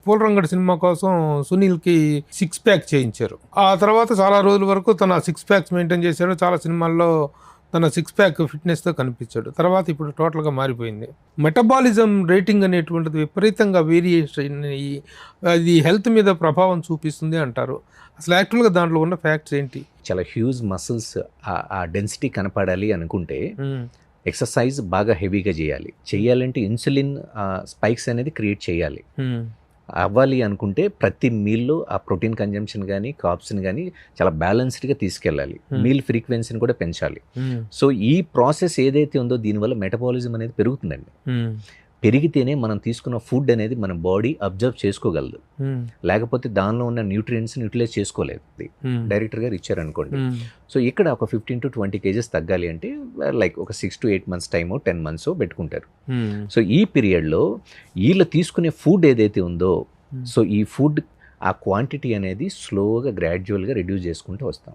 పూలరంగడి cinema కోసం సునీల్కి 6 pack చేయించారు. ఆ తర్వాత చాలా రోజుల వరకు తన 6 ప్యాక్స్ మెయింటైన్ చేశాడు. చాలా సినిమాల్లో తన 6 ప్యాక్ ఫిట్నెస్తో కనిపించాడు. తర్వాత ఇప్పుడు టోటల్గా మారిపోయింది. మెటబాలిజం రేటింగ్ అనేటువంటిది విపరీతంగా వేరియేషన్ అయ్యి అది హెల్త్ మీద ప్రభావం చూపిస్తుంది అంటారు. అసలు యాక్చువల్గా దాంట్లో ఉన్న ఫ్యాక్ట్స్ ఏంటి? చాలా హ్యూజ్ మసిల్స్ ఆ డెన్సిటీ కనపడాలి అనుకుంటే ఎక్సర్సైజ్ బాగా హెవీగా చేయాలంటే ఇన్సులిన్ స్పైక్స్ అనేది క్రియేట్ చేయాలి. అవ్వాలి అనుకుంటే ప్రతి మీల్లో ఆ ప్రోటీన్ కన్జంప్షన్ కానీ కార్బ్స్ని కానీ చాలా బ్యాలెన్స్డ్గా తీసుకెళ్ళాలి. మీల్ ఫ్రీక్వెన్సీని కూడా పెంచాలి. సో ఈ ప్రాసెస్ ఏదైతే ఉందో దీనివల్ల మెటబాలిజం అనేది పెరుగుతుందండి. పెరిగితేనే మనం తీసుకున్న ఫుడ్ అనేది మన బాడీ అబ్జర్వ్ చేసుకోగలదు. లేకపోతే దానిలో ఉన్న న్యూట్రియంట్స్ని యూటిలైజ్ చేసుకోలేదు. డైరెక్టర్ గారు ఇచ్చారనుకోండి. సో ఇక్కడ ఒక 15 to 20 kgs తగ్గాలి అంటే లైక్ ఒక 6 to 8 months టైమో 10 months పెట్టుకుంటారు. సో ఈ పీరియడ్లో వీళ్ళు తీసుకునే ఫుడ్ ఏదైతే ఉందో సో ఈ ఫుడ్ ఆ క్వాంటిటీ అనేది స్లోగా గ్రాడ్యువల్గా రిడ్యూస్ చేసుకుంటూ వస్తాం.